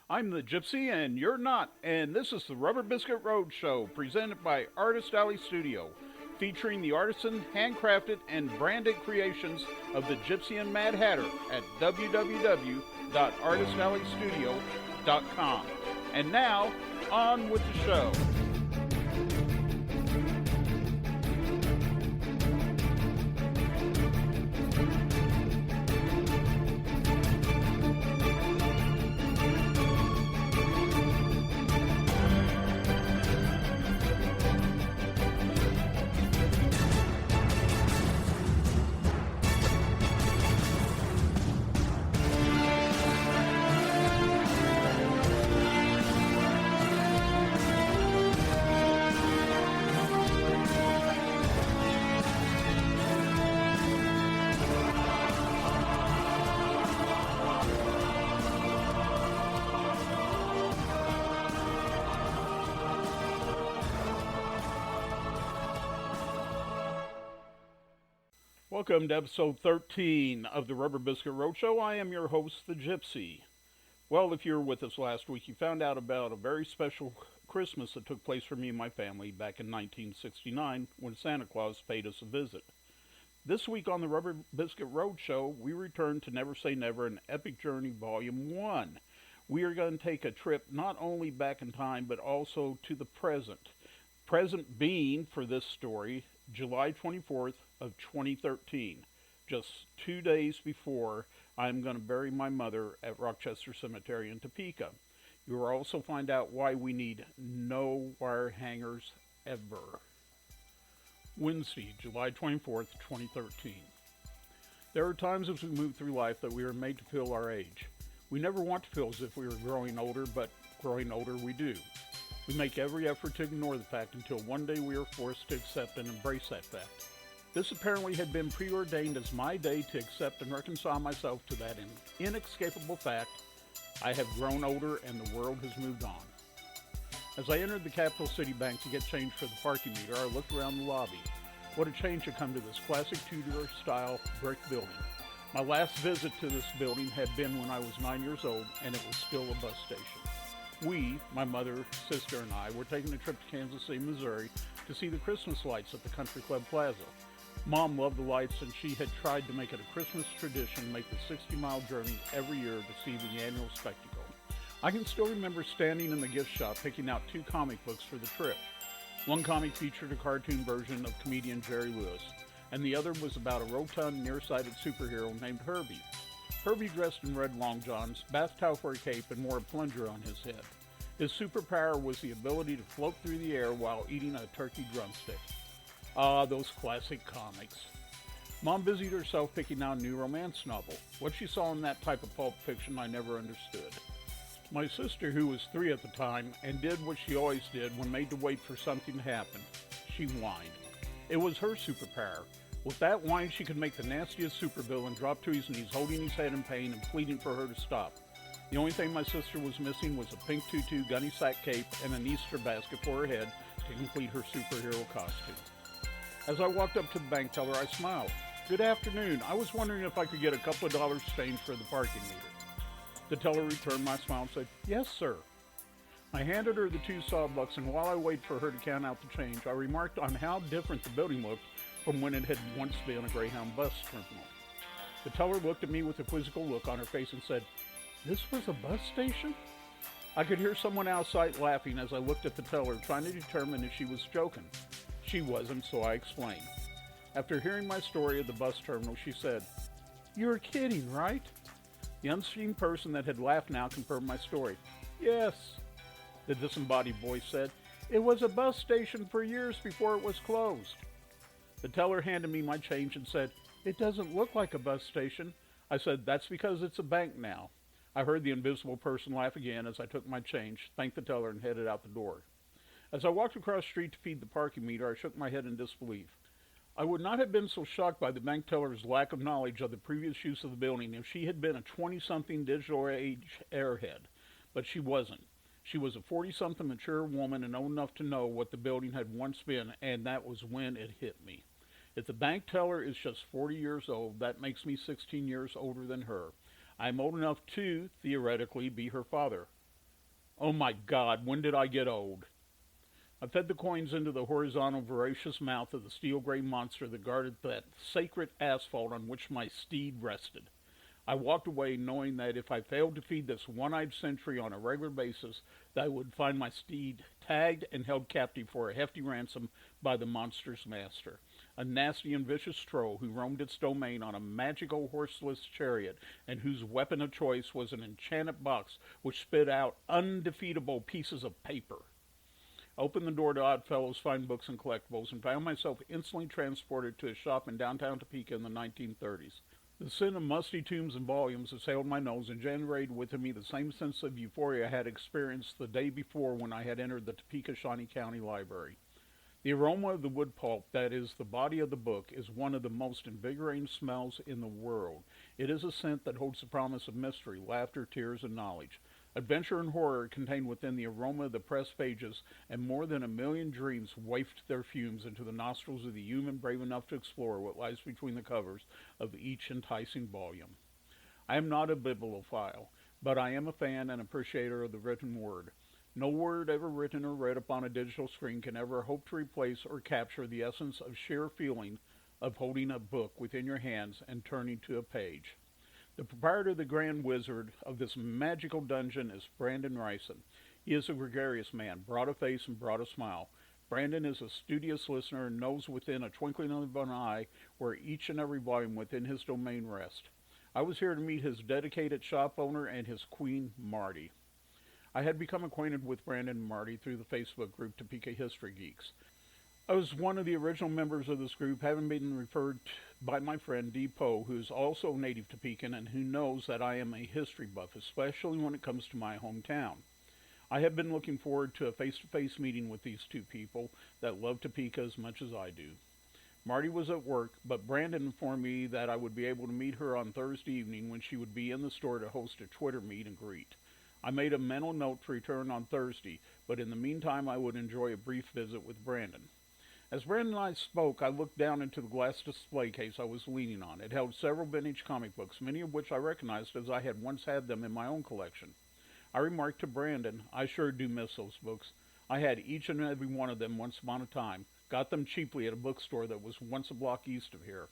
I'm the Gypsy and you're not, and this is the Rubber Biscuit Roadshow presented by Artist Alley Studio, featuring the artisan, handcrafted, and branded creations of the Gypsy and Mad Hatter at www.artistalleystudio.com. And now, on with the show. Welcome to episode 13 of the Rubber Biscuit Roadshow. I am your host, the Gypsy. Well, if you were with us last week, you found out about a very special Christmas that took place for me and my family back in 1969 when Santa Claus paid us a visit. This week on the Rubber Biscuit Roadshow, we return to Never Say Never, an Epic Journey Volume 1. We are going to take a trip not only back in time, but also to the present. Present being, for this story, July 24th of 2013, just 2 days before I'm going to bury my mother at Rochester Cemetery in Topeka. You will also find out why we need no wire hangers ever. Wednesday, July 24th, 2013. There are times as we move through life that we are made to feel our age. We never want to feel as if we are growing older, but growing older we do. We make every effort to ignore the fact until one day we are forced to accept and embrace that fact. This apparently had been preordained as my day to accept and reconcile myself to that inescapable fact. I have grown older and the world has moved on. As I entered the Capital City Bank to get change for the parking meter, I looked around the lobby. What a change had come to this classic Tudor-style brick building. My last visit to this building had been when I was 9 years old, and it was still a bus station. We, my mother, sister, and I, were taking a trip to Kansas City, Missouri to see the Christmas lights at the Country Club Plaza. Mom loved the lights, and she had tried to make it a Christmas tradition to make the 60-mile journey every year to see the annual spectacle. I can still remember standing in the gift shop picking out 2 comic books for the trip. One comic featured a cartoon version of comedian Jerry Lewis, and the other was about a rotund, nearsighted superhero named Herbie. Herbie dressed in red long johns, bath towel for a cape, and wore a plunger on his head. His superpower was the ability to float through the air while eating a turkey drumstick. Ah, those classic comics. Mom busied herself picking out a new romance novel. What she saw in that type of pulp fiction I never understood. My sister, who was 3 at the time, and did what she always did when made to wait for something to happen. She whined. It was her superpower. With that whine, she could make the nastiest supervillain drop to his knees, holding his head in pain and pleading for her to stop. The only thing my sister was missing was a pink tutu, gunny sack cape, and an Easter basket for her head to complete her superhero costume. As I walked up to the bank teller, I smiled. "Good afternoon. I was wondering if I could get a couple of dollars change for the parking meter." The teller returned my smile and said, "Yes, sir." I handed her the 2 sawbucks, and while I waited for her to count out the change, I remarked on how different the building looked from when it had once been a Greyhound bus terminal. The teller looked at me with a quizzical look on her face and said, "This was a bus station?" I could hear someone outside laughing as I looked at the teller, trying to determine if she was joking. She wasn't, so I explained. After hearing my story of the bus terminal, she said, "You're kidding, right?" The unseen person that had laughed now confirmed my story. "Yes," the disembodied voice said. "It was a bus station for years before it was closed." The teller handed me my change and said, "It doesn't look like a bus station." I said, "That's because it's a bank now." I heard the invisible person laugh again as I took my change, thanked the teller, and headed out the door. As I walked across the street to feed the parking meter, I shook my head in disbelief. I would not have been so shocked by the bank teller's lack of knowledge of the previous use of the building if she had been a 20-something digital age airhead, but she wasn't. She was a 40-something mature woman and old enough to know what the building had once been, and that was when it hit me. If the bank teller is just 40 years old, that makes me 16 years older than her. I'm old enough to, theoretically, be her father. Oh my God, when did I get old? I fed the coins into the horizontal, voracious mouth of the steel gray monster that guarded that sacred asphalt on which my steed rested. I walked away knowing that if I failed to feed this one-eyed sentry on a regular basis, that I would find my steed tagged and held captive for a hefty ransom by the monster's master, a nasty and vicious troll who roamed its domain on a magical horseless chariot and whose weapon of choice was an enchanted box which spit out undefeatable pieces of paper. I opened the door to Oddfellow's Fine Books and Collectibles and found myself instantly transported to a shop in downtown Topeka in the 1930s. The scent of musty tombs and volumes assailed my nose and generated within me the same sense of euphoria I had experienced the day before when I had entered the Topeka Shawnee County Library. The aroma of the wood pulp, that is, the body of the book, is one of the most invigorating smells in the world. It is a scent that holds the promise of mystery, laughter, tears, and knowledge. Adventure and horror contained within the aroma of the pressed pages, and more than a million dreams wafted their fumes into the nostrils of the human brave enough to explore what lies between the covers of each enticing volume. I am not a bibliophile, but I am a fan and appreciator of the written word. No word ever written or read upon a digital screen can ever hope to replace or capture the essence of sheer feeling of holding a book within your hands and turning to a page. The proprietor, the grand wizard of this magical dungeon, is Brandon Ryson. He is a gregarious man, broad of face and broad of smile. Brandon is a studious listener and knows within a twinkling of an eye where each and every volume within his domain rests. I was here to meet his dedicated shop owner and his queen, Marty. I had become acquainted with Brandon and Marty through the Facebook group Topeka History Geeks. I was one of the original members of this group, having been referred by my friend Dee Poe, who is also a native Topekan and who knows that I am a history buff, especially when it comes to my hometown. I have been looking forward to a face-to-face meeting with these two people that love Topeka as much as I do. Marty was at work, but Brandon informed me that I would be able to meet her on Thursday evening when she would be in the store to host a Twitter meet and greet. I made a mental note to return on Thursday, but in the meantime I would enjoy a brief visit with Brandon. As Brandon and I spoke, I looked down into the glass display case I was leaning on. It held several vintage comic books, many of which I recognized as I had once had them in my own collection. I remarked to Brandon, I sure do miss those books. I had each and every one of them once upon a time. Got them cheaply at a bookstore that was once a block east of here.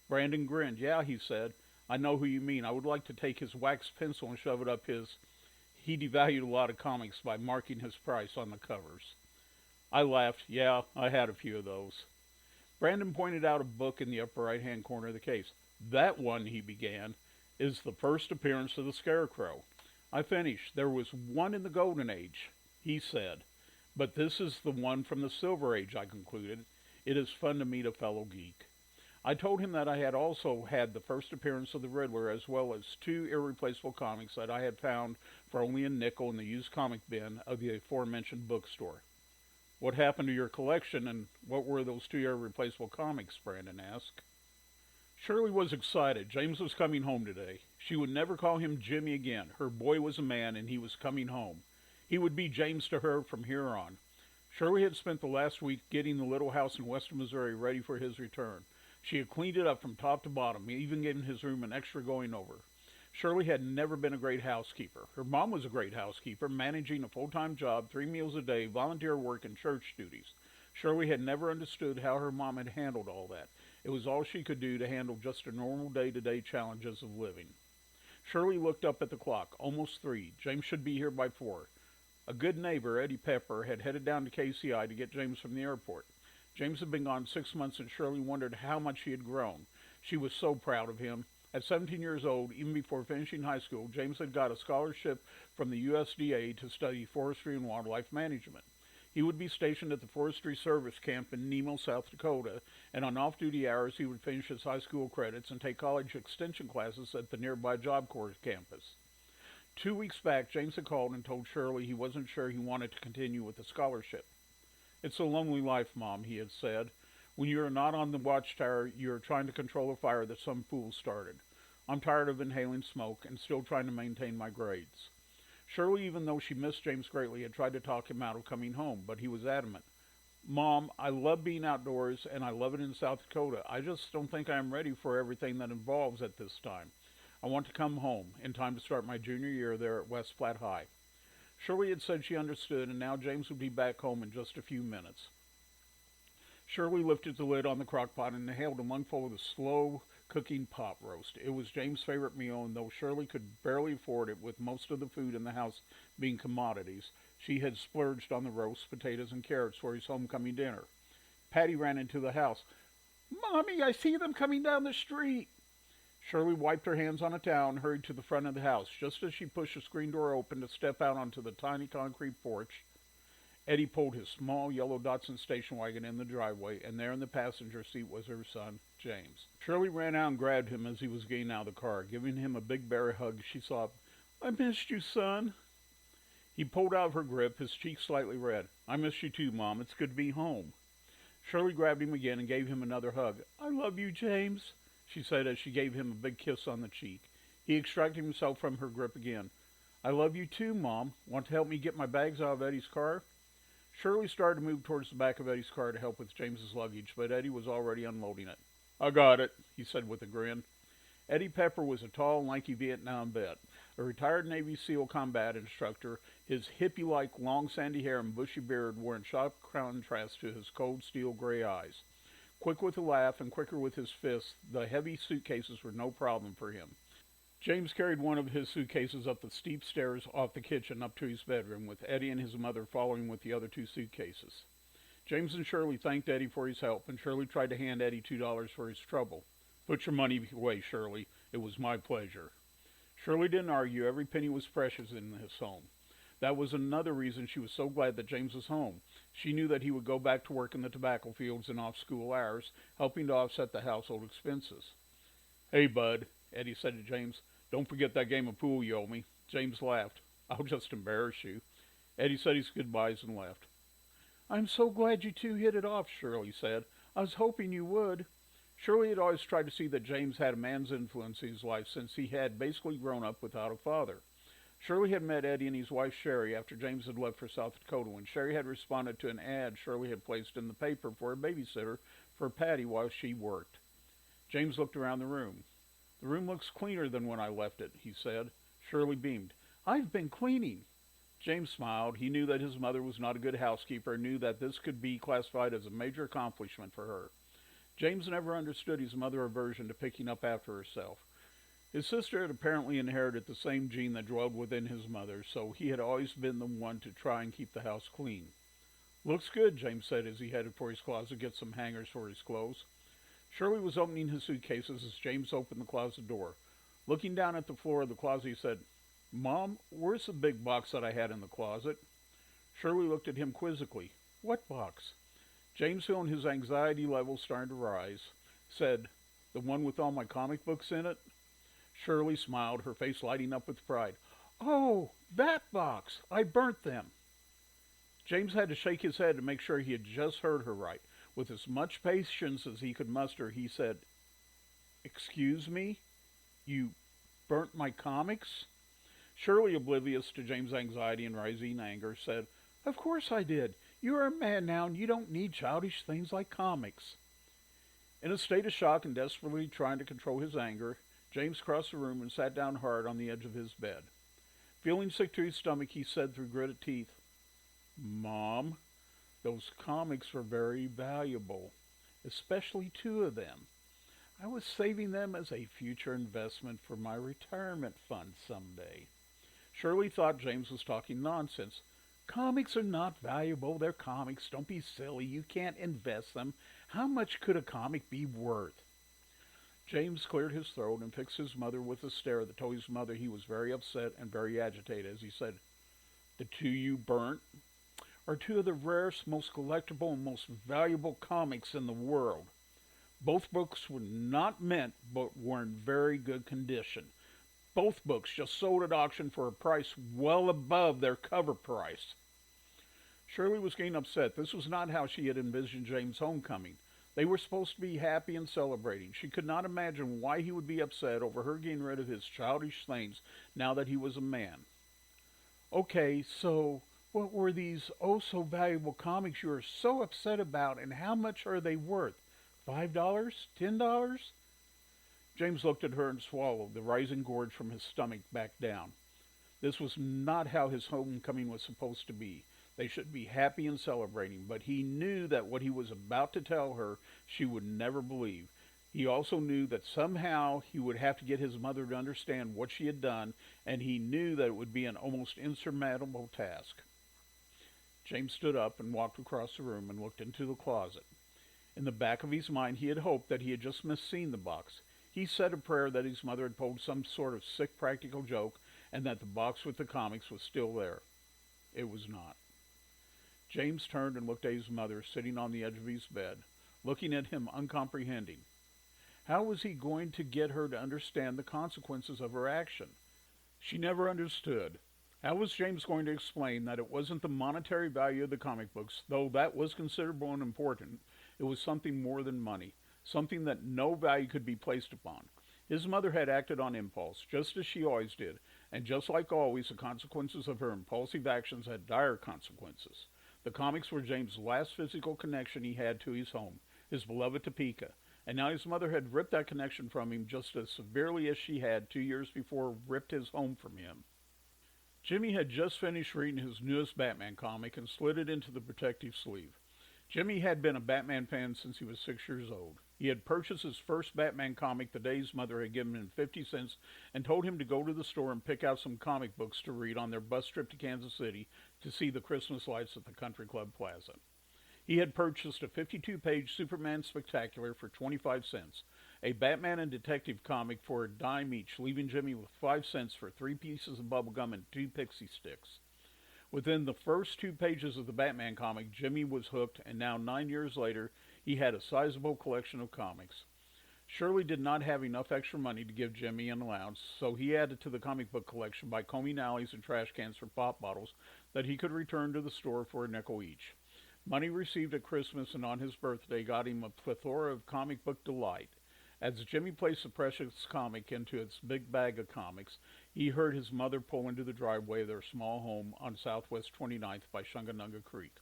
Brandon grinned. Yeah, he said, I know who you mean. I would like to take his wax pencil and shove it up his... He devalued a lot of comics by marking his price on the covers. I laughed. Yeah, I had a few of those. Brandon pointed out a book in the upper right-hand corner of the case. That one, he began, is the first appearance of the Scarecrow. I finished. There was one in the Golden Age, he said. But this is the one from the Silver Age, I concluded. It is fun to meet a fellow geek. I told him that I had also had the first appearance of the Riddler, as well as two irreplaceable comics that I had found for only a nickel in the used comic bin of the aforementioned bookstore. What happened to your collection, and what were those two irreplaceable comics? Brandon asked. Shirley was excited. James was coming home today. She would never call him Jimmy again. Her boy was a man, and he was coming home. He would be James to her from here on. Shirley had spent the last week getting the little house in western Missouri ready for his return. She had cleaned it up from top to bottom, even giving his room an extra going over. Shirley had never been a great housekeeper. Her mom was a great housekeeper, managing a full-time job, 3 meals a day, volunteer work, and church duties. Shirley had never understood how her mom had handled all that. It was all she could do to handle just the normal day-to-day challenges of living. Shirley looked up at the clock. Almost 3. James should be here by 4. A good neighbor, Eddie Pepper, had headed down to KCI to get James from the airport. James had been gone 6 months, and Shirley wondered how much he had grown. She was so proud of him. At 17 years old, even before finishing high school, James had got a scholarship from the USDA to study forestry and wildlife management. He would be stationed at the Forestry Service Camp in Nemo, South Dakota, and on off-duty hours he would finish his high school credits and take college extension classes at the nearby Job Corps campus. 2 weeks back, James had called and told Shirley he wasn't sure he wanted to continue with the scholarship. It's a lonely life, Mom, he had said. When you are not on the watchtower, you are trying to control a fire that some fool started. I'm tired of inhaling smoke and still trying to maintain my grades. Shirley, even though she missed James greatly, had tried to talk him out of coming home, but he was adamant. Mom, I love being outdoors, and I love it in South Dakota. I just don't think I am ready for everything that involves at this time. I want to come home in time to start my junior year there at West Platte High. Shirley had said she understood, and now James would be back home in just a few minutes. Shirley lifted the lid on the crock pot and inhaled a mugful of the slow-cooking pot roast. It was James' favorite meal, and though Shirley could barely afford it, with most of the food in the house being commodities, she had splurged on the roast, potatoes, and carrots for his homecoming dinner. Patty ran into the house. "Mommy, I see them coming down the street." Shirley wiped her hands on a towel and hurried to the front of the house. Just as she pushed the screen door open to step out onto the tiny concrete porch, Eddie pulled his small yellow Datsun station wagon in the driveway, and there in the passenger seat was her son, James. Shirley ran out and grabbed him as he was getting out of the car. Giving him a big bear hug, she sobbed, "I missed you, son." He pulled out of her grip, his cheeks slightly red. "I miss you too, Mom. It's good to be home." Shirley grabbed him again and gave him another hug. "I love you, James," she said as she gave him a big kiss on the cheek. He extracted himself from her grip again. "I love you too, Mom. Want to help me get my bags out of Eddie's car?" Shirley started to move towards the back of Eddie's car to help with James's luggage, but Eddie was already unloading it. "I got it," he said with a grin. Eddie Pepper was a tall, lanky Vietnam vet, a retired Navy SEAL combat instructor. His hippie-like long sandy hair and bushy beard were in sharp contrast to his cold steel gray eyes. Quick with a laugh and quicker with his fists, the heavy suitcases were no problem for him. James carried one of his suitcases up the steep stairs off the kitchen up to his bedroom, with Eddie and his mother following with the other two suitcases. James and Shirley thanked Eddie for his help, and Shirley tried to hand Eddie $2 for his trouble. "Put your money away, Shirley. It was my pleasure." Shirley didn't argue. Every penny was precious in his home. That was another reason she was so glad that James was home. She knew that he would go back to work in the tobacco fields in off-school hours, helping to offset the household expenses. "Hey, bud," Eddie said to James, "don't forget that game of pool you owe me." James laughed. "I'll just embarrass you." Eddie said his goodbyes and left. "I'm so glad you two hit it off," Shirley said. "I was hoping you would." Shirley had always tried to see that James had a man's influence in his life since he had basically grown up without a father. Shirley had met Eddie and his wife Sherry after James had left for South Dakota, when Sherry had responded to an ad Shirley had placed in the paper for a babysitter for Patty while she worked. James looked around the room. "The room looks cleaner than when I left it," he said. Shirley beamed. "I've been cleaning." James smiled. He knew that his mother was not a good housekeeper and knew that this could be classified as a major accomplishment for her. James never understood his mother's aversion to picking up after herself. His sister had apparently inherited the same gene that dwelled within his mother, so he had always been the one to try and keep the house clean. "Looks good," James said as he headed for his closet to get some hangers for his clothes. Shirley was opening his suitcases as James opened the closet door. Looking down at the floor of the closet, he said, "Mom, where's the big box that I had in the closet?" Shirley looked at him quizzically. "What box?" James, feeling his anxiety levels starting to rise, said, "The one with all my comic books in it?" Shirley smiled, her face lighting up with pride. "Oh, that box! I burnt them." James had to shake his head to make sure he had just heard her right. With as much patience as he could muster, he said, "Excuse me? You burnt my comics?" Shirley, oblivious to James' anxiety and rising anger, said, "Of course I did. You are a man now, and you don't need childish things like comics." In a state of shock and desperately trying to control his anger, James crossed the room and sat down hard on the edge of his bed. Feeling sick to his stomach, he said through gritted teeth, "Mom, those comics were very valuable, especially two of them. I was saving them as a future investment for my retirement fund someday." Shirley thought James was talking nonsense. "Comics are not valuable. They're comics. Don't be silly. You can't invest them. How much could a comic be worth?" James cleared his throat and fixed his mother with a stare that told his mother he was very upset and very agitated as he said, "The two you burnt are two of the rarest, most collectible, and most valuable comics in the world. Both books were not mint, but were in very good condition. Both books just sold at auction for a price well above their cover price." Shirley was getting upset. This was not how she had envisioned James' homecoming. They were supposed to be happy and celebrating. She could not imagine why he would be upset over her getting rid of his childish things now that he was a man. "Okay, so what were these oh-so-valuable comics you are so upset about, and how much are they worth? $5? $10? James looked at her and swallowed, the rising gorge from his stomach back down. This was not how his homecoming was supposed to be. They should be happy and celebrating, but he knew that what he was about to tell her she would never believe. He also knew that somehow he would have to get his mother to understand what she had done, and he knew that it would be an almost insurmountable task. James stood up and walked across the room and looked into the closet. In the back of his mind, he had hoped that he had just misseen the box. He said a prayer that his mother had pulled some sort of sick practical joke and that the box with the comics was still there. It was not. James turned and looked at his mother sitting on the edge of his bed, looking at him uncomprehending. How was he going to get her to understand the consequences of her action? She never understood. How was James going to explain that it wasn't the monetary value of the comic books, though that was considerable and important? It was something more than money, something that no value could be placed upon. His mother had acted on impulse, just as she always did, and just like always, the consequences of her impulsive actions had dire consequences. The comics were James' last physical connection he had to his home, his beloved Topeka, and now his mother had ripped that connection from him just as severely as she had 2 years before ripped his home from him. Jimmy had just finished reading his newest Batman comic and slid it into the protective sleeve. Jimmy had been a Batman fan since he was 6 years old. He had purchased his first Batman comic the day his mother had given him 50 cents and told him to go to the store and pick out some comic books to read on their bus trip to Kansas City to see the Christmas lights at the Country Club Plaza. He had purchased a 52-page Superman Spectacular for 25 cents, a Batman and Detective comic for a dime each, leaving Jimmy with 5 cents for 3 pieces of bubblegum and 2 pixie sticks. Within the first 2 pages of the Batman comic, Jimmy was hooked, and now 9 years later, he had a sizable collection of comics. Shirley did not have enough extra money to give Jimmy an allowance, so he added to the comic book collection by combing alleys and trash cans for pop bottles that he could return to the store for a nickel each. Money received at Christmas and on his birthday got him a plethora of comic book delight. As Jimmy placed the precious comic into its big bag of comics, he heard his mother pull into the driveway of their small home on Southwest 29th by Shunganunga Creek.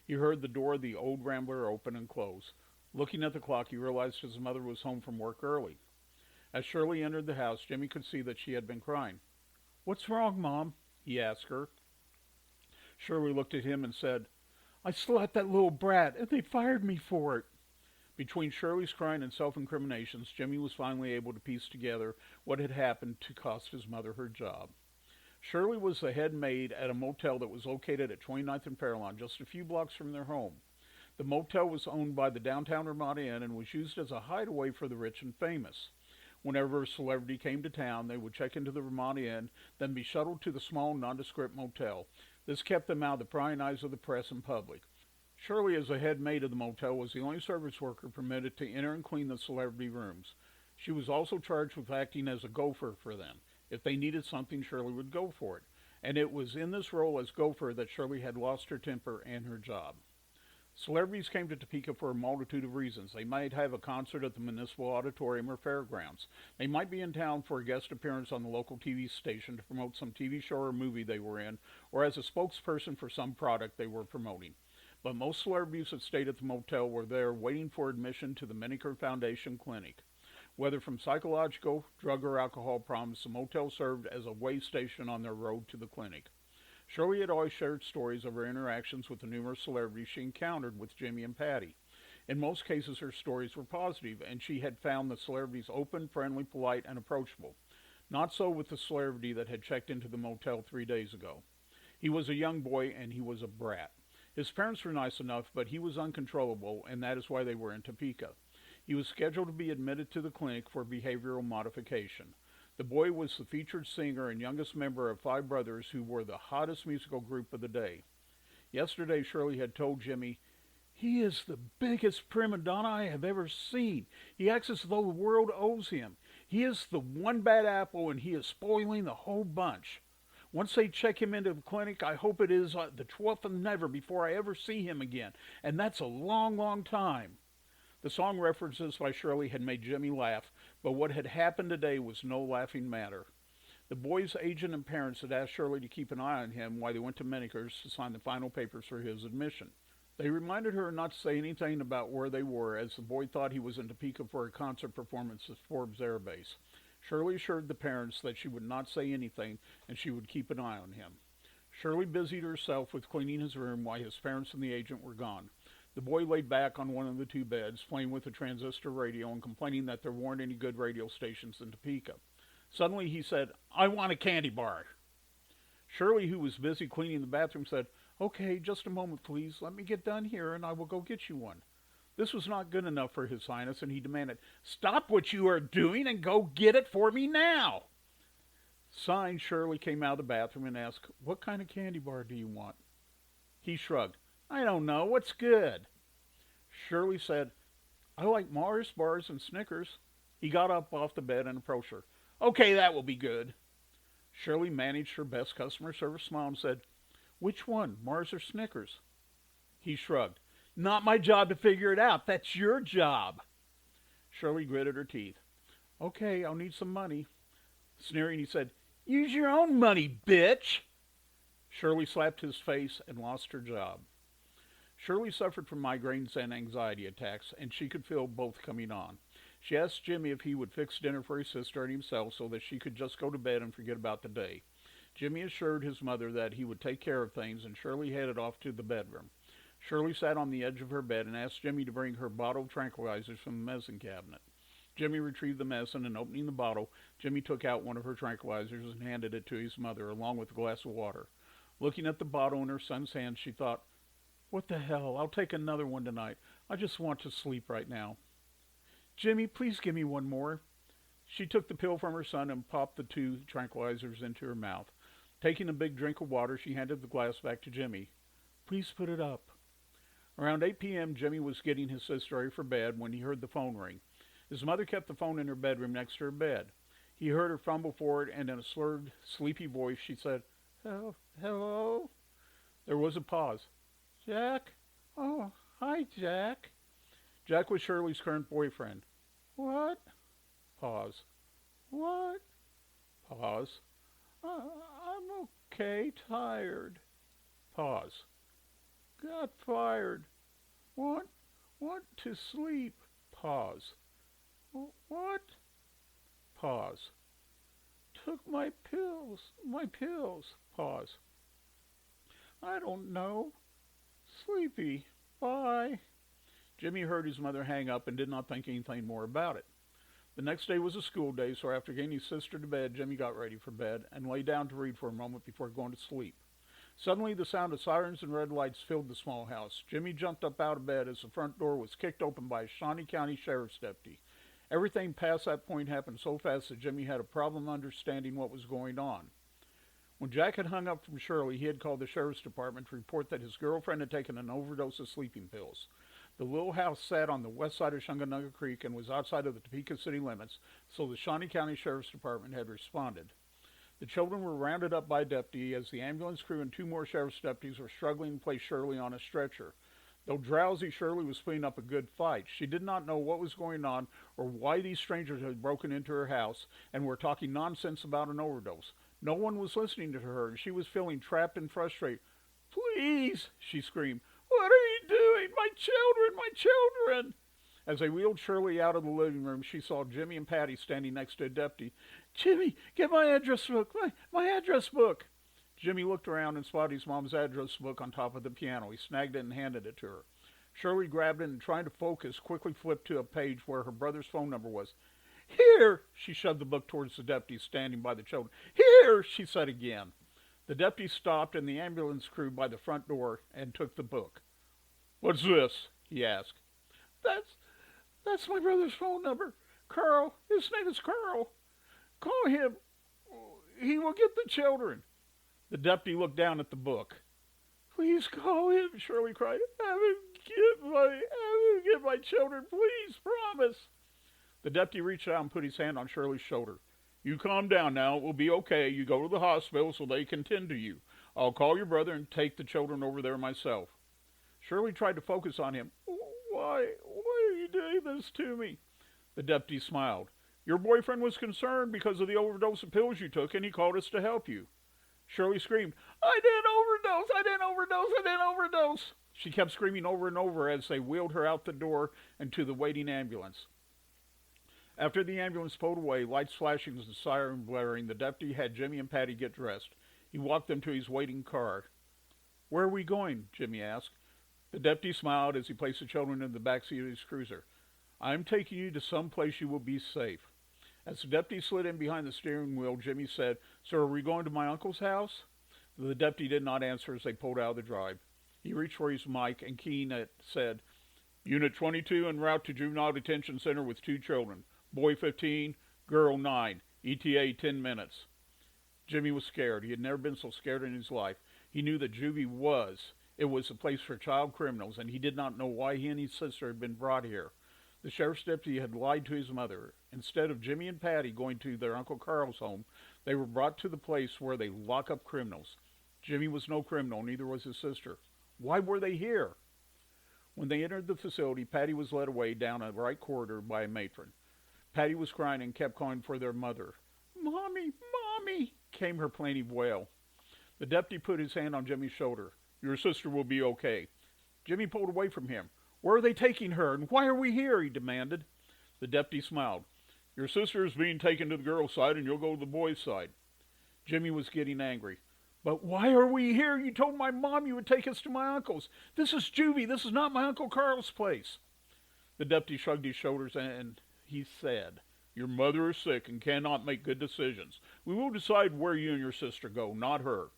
He heard the door of the old Rambler open and close. Looking at the clock, he realized his mother was home from work early. As Shirley entered the house, Jimmy could see that she had been crying. "What's wrong, Mom?" he asked her. Shirley looked at him and said, "I slapped that little brat, and they fired me for it." Between Shirley's crying and self-incriminations, Jimmy was finally able to piece together what had happened to cost his mother her job. Shirley was the head maid at a motel that was located at 29th and Fairlawn, just a few blocks from their home. The motel was owned by the downtown Ramada Inn and was used as a hideaway for the rich and famous. Whenever a celebrity came to town, they would check into the Ramada Inn, then be shuttled to the small, nondescript motel. This kept them out of the prying eyes of the press and public. Shirley, as the head maid of the motel, was the only service worker permitted to enter and clean the celebrity rooms. She was also charged with acting as a gopher for them. If they needed something, Shirley would go for it. And it was in this role as gopher that Shirley had lost her temper and her job. Celebrities came to Topeka for a multitude of reasons. They might have a concert at the Municipal Auditorium or fairgrounds. They might be in town for a guest appearance on the local TV station to promote some TV show or movie they were in, or as a spokesperson for some product they were promoting. But most celebrities that stayed at the motel were there waiting for admission to the Miniker Foundation Clinic. Whether from psychological, drug, or alcohol problems, the motel served as a way station on their road to the clinic. Shirley had always shared stories of her interactions with the numerous celebrities she encountered with Jimmy and Patty. In most cases, her stories were positive, and she had found the celebrities open, friendly, polite, and approachable. Not so with the celebrity that had checked into the motel 3 days ago. He was a young boy, and he was a brat. His parents were nice enough, but he was uncontrollable, and that is why they were in Topeka. He was scheduled to be admitted to the clinic for behavioral modification. The boy was the featured singer and youngest member of 5 brothers who were the hottest musical group of the day. Yesterday, Shirley had told Jimmy, "He is the biggest prima donna I have ever seen. He acts as though the world owes him. He is the one bad apple, and he is spoiling the whole bunch. Once they check him into the clinic, I hope it is the 12th of never before I ever see him again, and that's a long, long time." The song references by Shirley had made Jimmy laugh, but what had happened today was no laughing matter. The boy's agent and parents had asked Shirley to keep an eye on him while they went to Miniker's to sign the final papers for his admission. They reminded her not to say anything about where they were, as the boy thought he was in Topeka for a concert performance at Forbes Air Base. Shirley assured the parents that she would not say anything and she would keep an eye on him. Shirley busied herself with cleaning his room while his parents and the agent were gone. The boy laid back on one of the two beds, playing with a transistor radio and complaining that there weren't any good radio stations in Topeka. Suddenly he said, "I want a candy bar." Shirley, who was busy cleaning the bathroom, said, "Okay, just a moment, please. Let me get done here and I will go get you one." This was not good enough for His Highness, and he demanded, "Stop what you are doing and go get it for me now." Sighing, Shirley came out of the bathroom and asked, "What kind of candy bar do you want?" He shrugged. "I don't know. What's good?" Shirley said, "I like Mars bars and Snickers." He got up off the bed and approached her. "Okay, that will be good." Shirley managed her best customer service smile and said, "Which one, Mars or Snickers?" He shrugged. "Not my job to figure it out. That's your job." Shirley gritted her teeth. "Okay, I'll need some money." Sneering, he said, "Use your own money, bitch." Shirley slapped his face and lost her job. Shirley suffered from migraines and anxiety attacks, and she could feel both coming on. She asked Jimmy if he would fix dinner for his sister and himself so that she could just go to bed and forget about the day. Jimmy assured his mother that he would take care of things, and Shirley headed off to the bedroom. Shirley sat on the edge of her bed and asked Jimmy to bring her bottle of tranquilizers from the medicine cabinet. Jimmy retrieved the medicine, and opening the bottle, Jimmy took out one of her tranquilizers and handed it to his mother, along with a glass of water. Looking at the bottle in her son's hand, she thought, "What the hell? I'll take another one tonight. I just want to sleep right now." "Jimmy, please give me one more." She took the pill from her son and popped the two tranquilizers into her mouth. Taking a big drink of water, she handed the glass back to Jimmy. "Please put it up." Around 8 p.m., Jimmy was getting his sister ready for bed when he heard the phone ring. His mother kept the phone in her bedroom next to her bed. He heard her fumble for it, and in a slurred, sleepy voice, she said, "Hello?" There was a pause. "Jack? Oh, hi, Jack." Jack was Shirley's current boyfriend. "What?" Pause. "What?" Pause. I'm okay, tired." Pause. "Got fired. Want to sleep." Pause. "What?" Pause. "Took my pills. Pause. "I don't know. Sleepy. Bye." Jimmy heard his mother hang up and did not think anything more about it. The next day was a school day, so after getting his sister to bed, Jimmy got ready for bed and lay down to read for a moment before going to sleep. Suddenly, the sound of sirens and red lights filled the small house. Jimmy jumped up out of bed as the front door was kicked open by a Shawnee County Sheriff's deputy. Everything past that point happened so fast that Jimmy had a problem understanding what was going on. When Jack had hung up from Shirley, he had called the Sheriff's Department to report that his girlfriend had taken an overdose of sleeping pills. The little house sat on the west side of Shunganugga Creek and was outside of the Topeka city limits, so the Shawnee County Sheriff's Department had responded. The children were rounded up by a deputy as the ambulance crew and two more sheriff's deputies were struggling to place Shirley on a stretcher. Though drowsy, Shirley was putting up a good fight. She did not know what was going on or why these strangers had broken into her house and were talking nonsense about an overdose. No one was listening to her, and she was feeling trapped and frustrated. "Please," she screamed. "What are you doing? My children, my children!" As they wheeled Shirley out of the living room, she saw Jimmy and Patty standing next to a deputy. "Jimmy, get my address book, my address book." Jimmy looked around and spotted his mom's address book on top of the piano. He snagged it and handed it to her. Shirley grabbed it and, trying to focus, quickly flipped to a page where her brother's phone number was. "Here!" She shoved the book towards the deputy standing by the children. "Here!" she said again. The deputy stopped and the ambulance crew by the front door and took the book. "What's this?" he asked. That's my brother's phone number. Carl. His name is Carl. Call him. He will get the children." The deputy looked down at the book. "Please call him," Shirley cried. Have him get my children, please, promise." The deputy reached out and put his hand on Shirley's shoulder. "You calm down now. It will be okay. You go to the hospital so they can tend to you. I'll call your brother and take the children over there myself." Shirley tried to focus on him. Why are you doing this to me?" The deputy smiled. "Your boyfriend was concerned because of the overdose of pills you took, and he called us to help you." Shirley screamed, I didn't overdose. She kept screaming over and over as they wheeled her out the door and to the waiting ambulance. After the ambulance pulled away, lights flashing and the siren blaring, the deputy had Jimmy and Patty get dressed. He walked them to his waiting car. "Where are we going?" Jimmy asked. The deputy smiled as he placed the children in the back seat of his cruiser. "I'm taking you to some place you will be safe." As the deputy slid in behind the steering wheel, Jimmy said, "So are we going to my uncle's house?" The deputy did not answer as they pulled out of the drive. He reached for his mic and keying it said, "Unit 22 en route to Juvenile Detention Center with 2 children. Boy 15, girl 9. ETA 10 minutes. Jimmy was scared. He had never been so scared in his life. He knew that juvie was. It was a place for child criminals, and he did not know why he and his sister had been brought here. The sheriff's deputy had lied to his mother. Instead of Jimmy and Patty going to their Uncle Carl's home, they were brought to the place where they lock up criminals. Jimmy was no criminal, neither was his sister. Why were they here? When they entered the facility, Patty was led away down a right corridor by a matron. Patty was crying and kept calling for their mother. "Mommy, Mommy," came her plaintive wail. The deputy put his hand on Jimmy's shoulder. "Your sister will be okay." Jimmy pulled away from him. "Where are they taking her, and why are we here?" he demanded. The deputy smiled. "Your sister is being taken to the girl's side, and you'll go to the boy's side." Jimmy was getting angry. "But why are we here? You told my mom you would take us to my uncle's. This is juvie. This is not my Uncle Carl's place." The deputy shrugged his shoulders and he said, "Your mother is sick and cannot make good decisions. We will decide where you and your sister go, not her."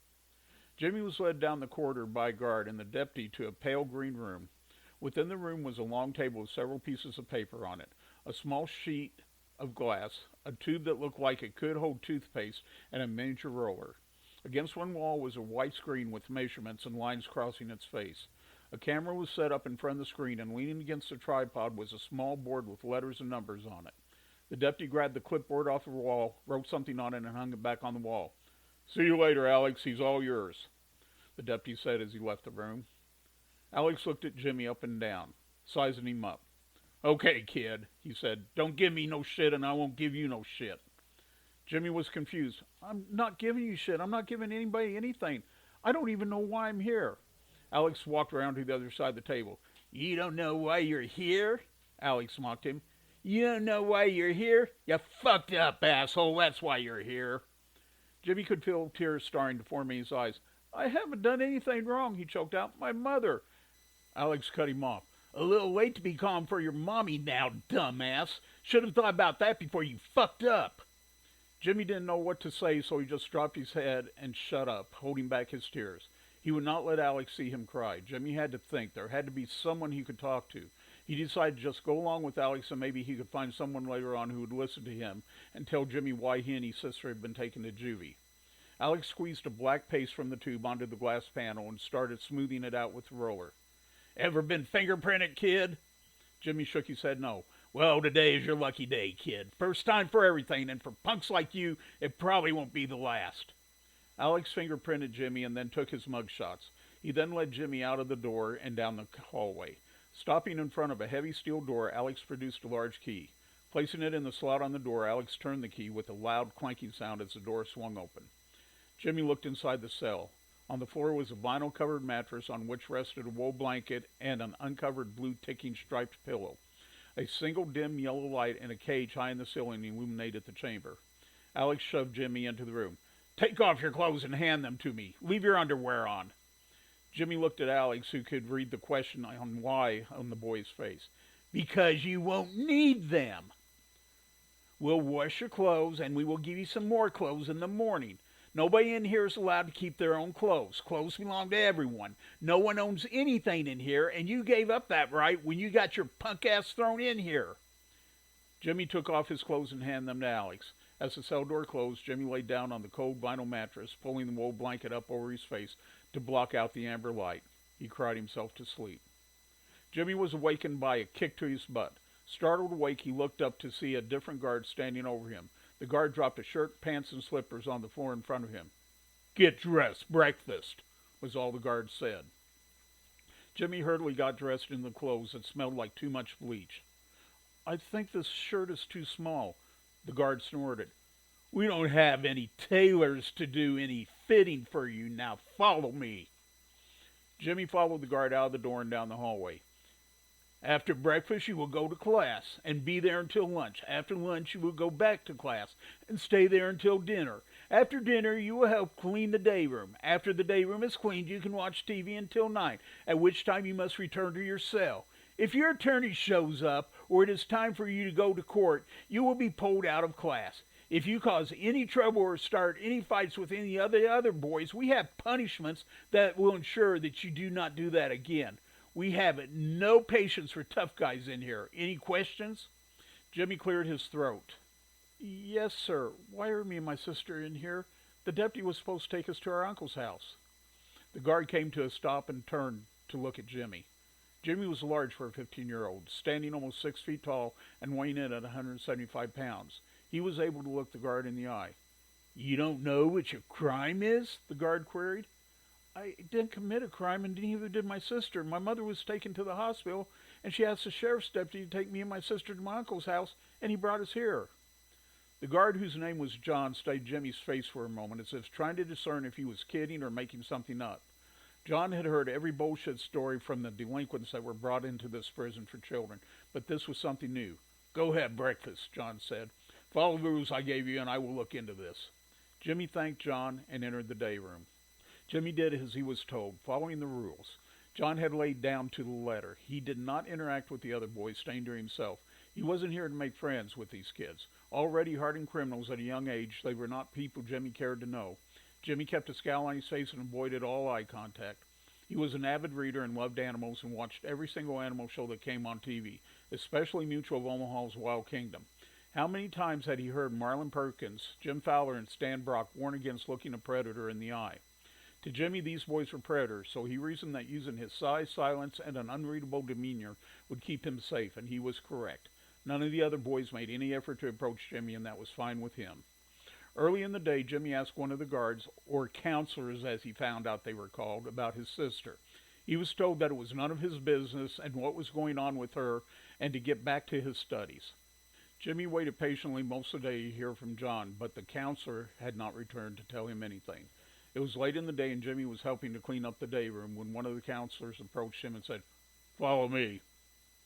Jimmy was led down the corridor by a guard and the deputy to a pale green room. Within the room was a long table with several pieces of paper on it, a small sheet of glass, a tube that looked like it could hold toothpaste, and a miniature roller. Against one wall was a white screen with measurements and lines crossing its face. A camera was set up in front of the screen, and leaning against the tripod was a small board with letters and numbers on it. The deputy grabbed the clipboard off the wall, wrote something on it, and hung it back on the wall. "See you later, Alex. He's all yours," the deputy said as he left the room. Alex looked at Jimmy up and down, sizing him up. "Okay, kid," he said. "Don't give me no shit, and I won't give you no shit." Jimmy was confused. "I'm not giving you shit. I'm not giving anybody anything. I don't even know why I'm here." Alex walked around to the other side of the table. "You don't know why you're here?" Alex mocked him. "You don't know why you're here? You fucked up, asshole. That's why you're here." Jimmy could feel tears starting to form in his eyes. "I haven't done anything wrong," he choked out. "My mother." Alex cut him off. "A little late to be calling for your mommy now, dumbass. Should have thought about that before you fucked up." Jimmy didn't know what to say, so he just dropped his head and shut up, holding back his tears. He would not let Alex see him cry. Jimmy had to think. There had to be someone he could talk to. He decided to just go along with Alex, and maybe he could find someone later on who would listen to him and tell Jimmy why he and his sister had been taken to juvie. Alex squeezed a black paste from the tube onto the glass panel and started smoothing it out with the roller. "Ever been fingerprinted, kid?" Jimmy shook his head no. "Well, today is your lucky day, kid. First time for everything, and for punks like you, it probably won't be the last." Alex fingerprinted Jimmy and then took his mug shots. He then led Jimmy out of the door and down the hallway. Stopping in front of a heavy steel door, Alex produced a large key. Placing it in the slot on the door, Alex turned the key with a loud clanking sound as the door swung open. Jimmy looked inside the cell. On the floor was a vinyl-covered mattress on which rested a wool blanket and an uncovered blue ticking striped pillow. A single dim yellow light in a cage high in the ceiling illuminated the chamber. Alex shoved Jimmy into the room. "Take off your clothes and hand them to me. Leave your underwear on." Jimmy looked at Alex, who could read the question on why on the boy's face. "Because you won't need them. We'll wash your clothes, and we will give you some more clothes in the morning. Nobody in here is allowed to keep their own clothes. Clothes belong to everyone. No one owns anything in here, and you gave up that right when you got your punk ass thrown in here." Jimmy took off his clothes and handed them to Alex. As the cell door closed, Jimmy lay down on the cold vinyl mattress, pulling the wool blanket up over his face to block out the amber light. He cried himself to sleep. Jimmy was awakened by a kick to his butt. Startled awake, he looked up to see a different guard standing over him. The guard dropped a shirt, pants, and slippers on the floor in front of him. "Get dressed, breakfast," was all the guard said. Jimmy hurriedly got dressed in the clothes that smelled like too much bleach. "I think this shirt is too small," the guard snorted. "We don't have any tailors to do any fitting for you. Now follow me." Jimmy followed the guard out of the door and down the hallway. After breakfast, you will go to class and be there until lunch. After lunch, you will go back to class and stay there until dinner. After dinner, you will help clean the day room. After the day room is cleaned, you can watch TV until night, at which time you must return to your cell. If your attorney shows up or it is time for you to go to court, you will be pulled out of class. If you cause any trouble or start any fights with any other boys, we have punishments that will ensure that you do not do that again. We have no patience for tough guys in here. Any questions? Jimmy cleared his throat. Yes, sir. Why are me and my sister in here? The deputy was supposed to take us to our uncle's house. The guard came to a stop and turned to look at Jimmy. Jimmy was large for a 15-year-old, standing almost 6 feet tall and weighing in at 175 pounds. He was able to look the guard in the eye. You don't know what your crime is? The guard queried. I didn't commit a crime, and neither did my sister. My mother was taken to the hospital, and she asked the sheriff's deputy to take me and my sister to my uncle's house, and he brought us here. The guard, whose name was John, studied Jimmy's face for a moment, as if trying to discern if he was kidding or making something up. John had heard every bullshit story from the delinquents that were brought into this prison for children, but this was something new. Go have breakfast, John said. Follow the rules I gave you, and I will look into this. Jimmy thanked John and entered the day room. Jimmy did as he was told, following the rules. John had laid down to the letter. He did not interact with the other boys, staying to himself. He wasn't here to make friends with these kids. Already hardened criminals at a young age, they were not people Jimmy cared to know. Jimmy kept a scowl on his face and avoided all eye contact. He was an avid reader and loved animals and watched every single animal show that came on TV, especially Mutual of Omaha's Wild Kingdom. How many times had he heard Marlon Perkins, Jim Fowler, and Stan Brock warn against looking a predator in the eye? To Jimmy, these boys were predators, so he reasoned that using his size, silence, and an unreadable demeanor would keep him safe, and he was correct. None of the other boys made any effort to approach Jimmy, and that was fine with him. Early in the day, Jimmy asked one of the guards, or counselors as he found out they were called, about his sister. He was told that it was none of his business and what was going on with her, and to get back to his studies. Jimmy waited patiently most of the day to hear from John, but the counselor had not returned to tell him anything. It was late in the day, and Jimmy was helping to clean up the day room when one of the counselors approached him and said, "Follow me."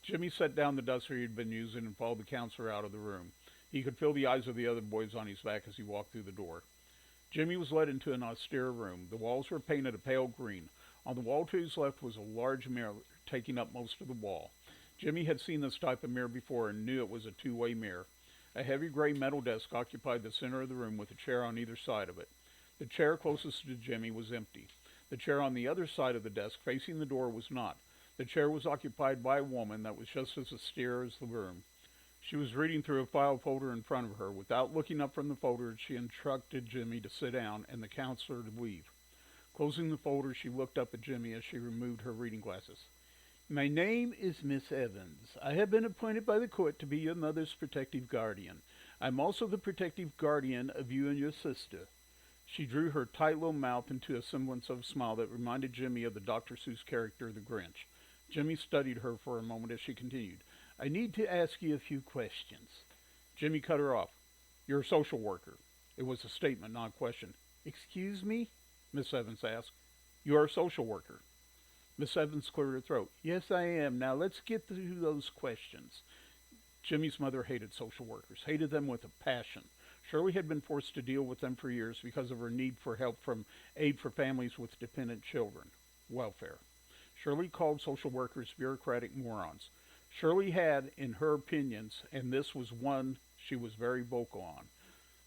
Jimmy set down the duster he had been using and followed the counselor out of the room. He could feel the eyes of the other boys on his back as he walked through the door. Jimmy was led into an austere room. The walls were painted a pale green. On the wall to his left was a large mirror taking up most of the wall. Jimmy had seen this type of mirror before and knew it was a two-way mirror. A heavy gray metal desk occupied the center of the room with a chair on either side of it. The chair closest to Jimmy was empty. The chair on the other side of the desk, facing the door, was not. The chair was occupied by a woman that was just as austere as the room. She was reading through a file folder in front of her. Without looking up from the folder, she instructed Jimmy to sit down and the counselor to leave. Closing the folder, she looked up at Jimmy as she removed her reading glasses. My name is Miss Evans. I have been appointed by the court to be your mother's protective guardian. I'm also the protective guardian of you and your sister. She drew her tight little mouth into a semblance of a smile that reminded Jimmy of the Dr. Seuss character, the Grinch. Jimmy studied her for a moment as she continued. I need to ask you a few questions. Jimmy cut her off. You're a social worker. It was a statement, not a question. Excuse me? Miss Evans asked. You are a social worker. Miss Evans cleared her throat. Yes, I am. Now let's get through those questions. Jimmy's mother hated social workers, hated them with a passion. Shirley had been forced to deal with them for years because of her need for help from aid for families with dependent children. Welfare. Shirley called social workers bureaucratic morons. Shirley had, in her opinions, and this was one she was very vocal on,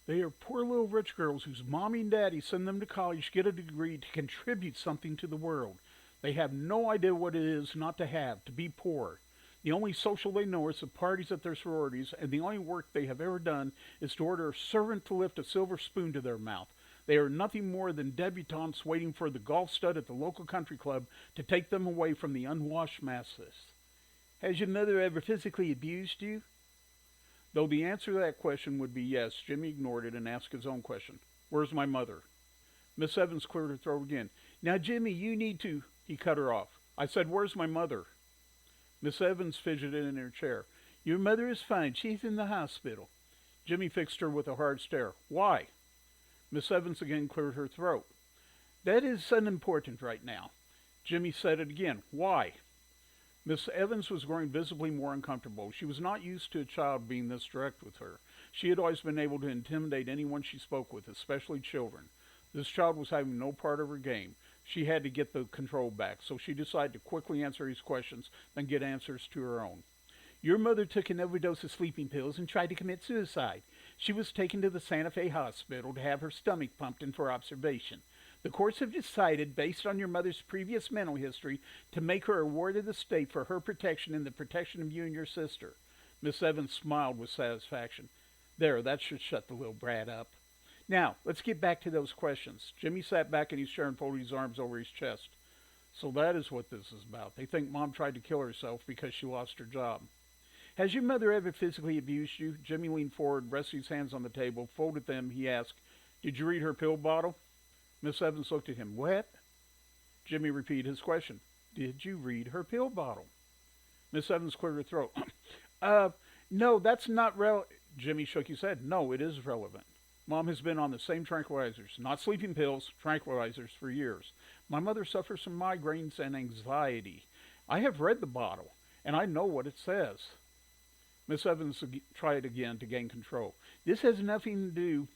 they are poor little rich girls whose mommy and daddy send them to college to get a degree to contribute something to the world. They have no idea what it is not to have, to be poor. The only social they know is the parties at their sororities, and the only work they have ever done is to order a servant to lift a silver spoon to their mouth. They are nothing more than debutantes waiting for the golf stud at the local country club to take them away from the unwashed masses. Has your mother ever physically abused you? Though the answer to that question would be yes, Jimmy ignored it and asked his own question. Where's my mother? Miss Evans cleared her throat again. Now, Jimmy, you need to... He cut her off. I said, where's my mother? Miss Evans fidgeted in her chair. Your mother is fine. She's in the hospital. Jimmy fixed her with a hard stare. Why? Miss Evans again cleared her throat. That is unimportant right now. Jimmy said it again. Why? Miss Evans was growing visibly more uncomfortable. She was not used to a child being this direct with her. She had always been able to intimidate anyone she spoke with, especially children. This child was having no part of her game. She had to get the control back, so she decided to quickly answer his questions, then get answers to her own. Your mother took an overdose of sleeping pills and tried to commit suicide. She was taken to the Santa Fe hospital to have her stomach pumped in for observation. The courts have decided, based on your mother's previous mental history, to make her a ward of the state for her protection and the protection of you and your sister. Miss Evans smiled with satisfaction. There, that should shut the little brat up. Now, let's get back to those questions. Jimmy sat back in his chair and folded his arms over his chest. So that is what this is about. They think Mom tried to kill herself because she lost her job. Has your mother ever physically abused you? Jimmy leaned forward, rested his hands on the table, folded them. He asked, Did you read her pill bottle? Miss Evans looked at him. What? Jimmy repeated his question. Did you read her pill bottle? Miss Evans cleared her throat. No, that's not Jimmy shook his head. No, it is relevant. Mom has been on the same tranquilizers, not sleeping pills, tranquilizers for years. My mother suffers from migraines and anxiety. I have read the bottle, and I know what it says. Miss Evans tried again to gain control. This has nothing to do,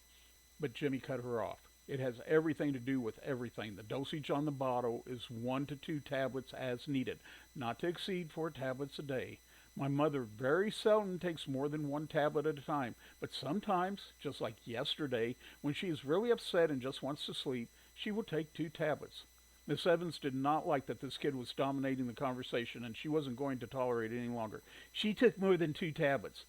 but Jimmy cut her off. It has everything to do with everything. The dosage on the bottle is 1 to 2 tablets as needed, not to exceed 4 tablets a day. My mother very seldom takes more than 1 tablet at a time, but sometimes, just like yesterday, when she is really upset and just wants to sleep, she will take 2 tablets. Miss Evans did not like that this kid was dominating the conversation, and she wasn't going to tolerate it any longer. She took more than 2 tablets.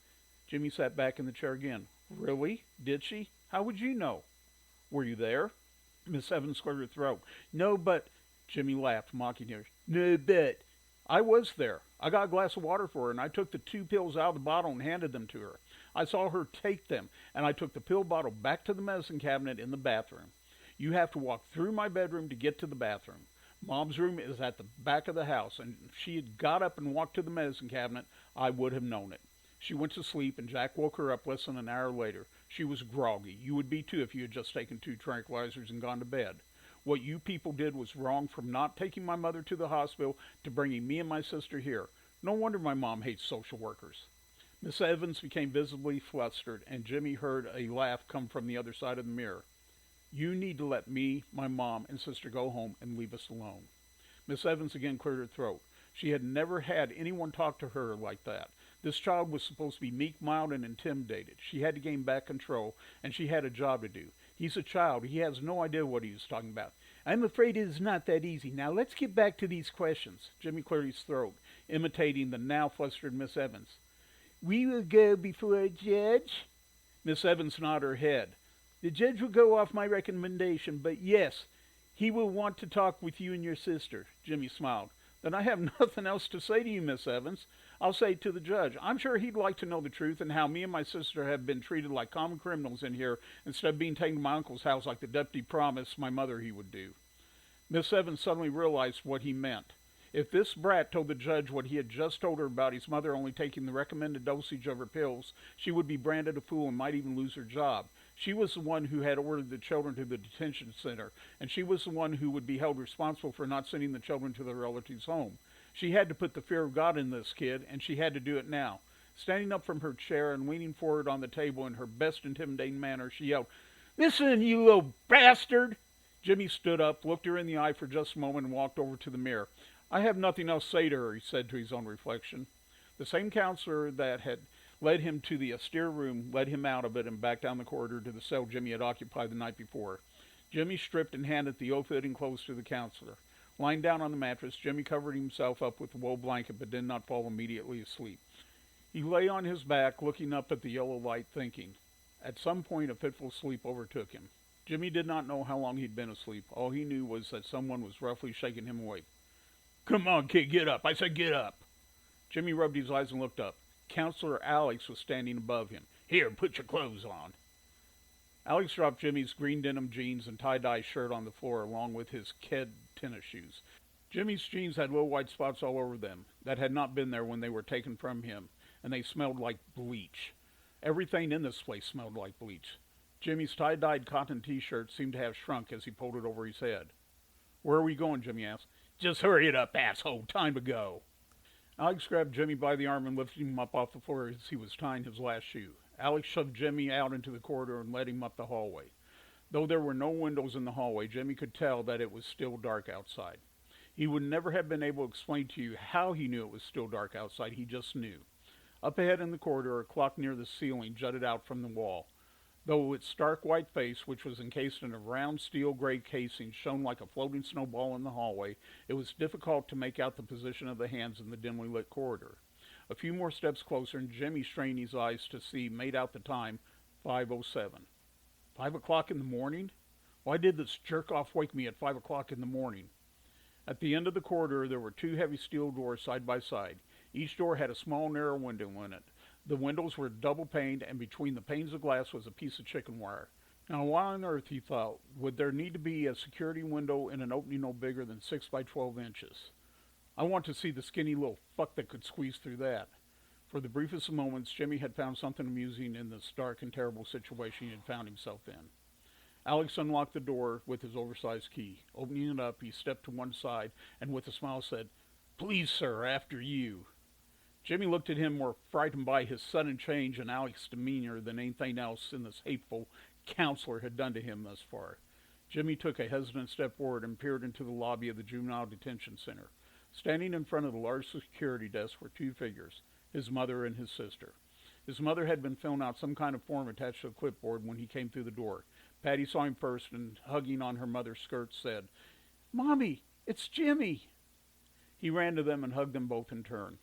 Jimmy sat back in the chair again. Really? Did she? How would you know? Were you there? Miss Evans cleared her throat. No, but... Jimmy laughed, mocking her. No, but... I was there. I got a glass of water for her, and I took the 2 pills out of the bottle and handed them to her. I saw her take them, and I took the pill bottle back to the medicine cabinet in the bathroom. You have to walk through my bedroom to get to the bathroom. Mom's room is at the back of the house, and if she had got up and walked to the medicine cabinet, I would have known it. She went to sleep, and Jack woke her up less than an hour later. She was groggy. You would be too if you had just taken 2 tranquilizers and gone to bed. What you people did was wrong, from not taking my mother to the hospital to bringing me and my sister here. No wonder my mom hates social workers. Miss Evans became visibly flustered, and Jimmy heard a laugh come from the other side of the mirror. You need to let me, my mom, and sister go home and leave us alone. Miss Evans again cleared her throat. She had never had anyone talk to her like that. This child was supposed to be meek, mild, and intimidated. She had to gain back control, and she had a job to do. He's a child. He has no idea what he was talking about. I'm afraid it is not that easy. Now let's get back to these questions. Jimmy cleared his throat, imitating the now flustered Miss Evans. We will go before a judge? Miss Evans nodded her head. The judge will go off my recommendation, but yes, he will want to talk with you and your sister. Jimmy smiled. Then I have nothing else to say to you, Miss Evans. I'll say to the judge, I'm sure he'd like to know the truth and how me and my sister have been treated like common criminals in here instead of being taken to my uncle's house like the deputy promised my mother he would do. Miss Evans suddenly realized what he meant. If this brat told the judge what he had just told her about his mother only taking the recommended dosage of her pills, she would be branded a fool and might even lose her job. She was the one who had ordered the children to the detention center, and she was the one who would be held responsible for not sending the children to their relatives' home. She had to put the fear of God in this kid, and she had to do it now. Standing up from her chair and leaning forward on the table in her best intimidating manner, she yelled, Listen, you little bastard! Jimmy stood up, looked her in the eye for just a moment, and walked over to the mirror. I have nothing else to say to her, he said to his own reflection. The same counselor that had led him to the austere room led him out of it and back down the corridor to the cell Jimmy had occupied the night before. Jimmy stripped and handed the ill-fitting clothes to the counselor. Lying down on the mattress, Jimmy covered himself up with a wool blanket but did not fall immediately asleep. He lay on his back, looking up at the yellow light, thinking. At some point, a fitful sleep overtook him. Jimmy did not know how long he'd been asleep. All he knew was that someone was roughly shaking him awake. Come on, kid, get up. I said get up. Jimmy rubbed his eyes and looked up. Counselor Alex was standing above him. Here, put your clothes on. Alex dropped Jimmy's green denim jeans and tie-dye shirt on the floor along with his kid tennis shoes. Jimmy's jeans had little white spots all over them that had not been there when they were taken from him, and they smelled like bleach. Everything in this place smelled like bleach. Jimmy's tie-dyed cotton t-shirt seemed to have shrunk as he pulled it over his head. Where are we going? Jimmy asked. Just hurry it up, asshole. Time to go. Alex grabbed Jimmy by the arm and lifted him up off the floor as he was tying his last shoe. Alex shoved Jimmy out into the corridor and led him up the hallway. Though there were no windows in the hallway, Jimmy could tell that it was still dark outside. He would never have been able to explain to you how he knew it was still dark outside. He just knew. Up ahead in the corridor, a clock near the ceiling jutted out from the wall. Though its stark white face, which was encased in a round steel gray casing, shone like a floating snowball in the hallway, it was difficult to make out the position of the hands in the dimly lit corridor. A few more steps closer, and Jimmy strained his eyes to see, made out the time, 5:07. 5 o'clock in the morning? Why did this jerk-off wake me at 5 o'clock in the morning? At the end of the corridor, there were two heavy steel doors side by side. Each door had a small, narrow window in it. The windows were double-paned, and between the panes of glass was a piece of chicken wire. Now, why on earth, he thought, would there need to be a security window in an opening no bigger than 6 by 12 inches? I want to see the skinny little fuck that could squeeze through that. For the briefest of moments, Jimmy had found something amusing in this dark and terrible situation he had found himself in. Alex unlocked the door with his oversized key. Opening it up, he stepped to one side and with a smile said, "Please, sir, after you." Jimmy looked at him more frightened by his sudden change in Alex's demeanor than anything else in this hateful counselor had done to him thus far. Jimmy took a hesitant step forward and peered into the lobby of the Juvenile Detention Center. Standing in front of the large security desk were two figures, his mother and his sister. His mother had been filling out some kind of form attached to a clipboard when he came through the door. Patty saw him first and, hugging on her mother's skirt, said, "Mommy, it's Jimmy." He ran to them and hugged them both in turn.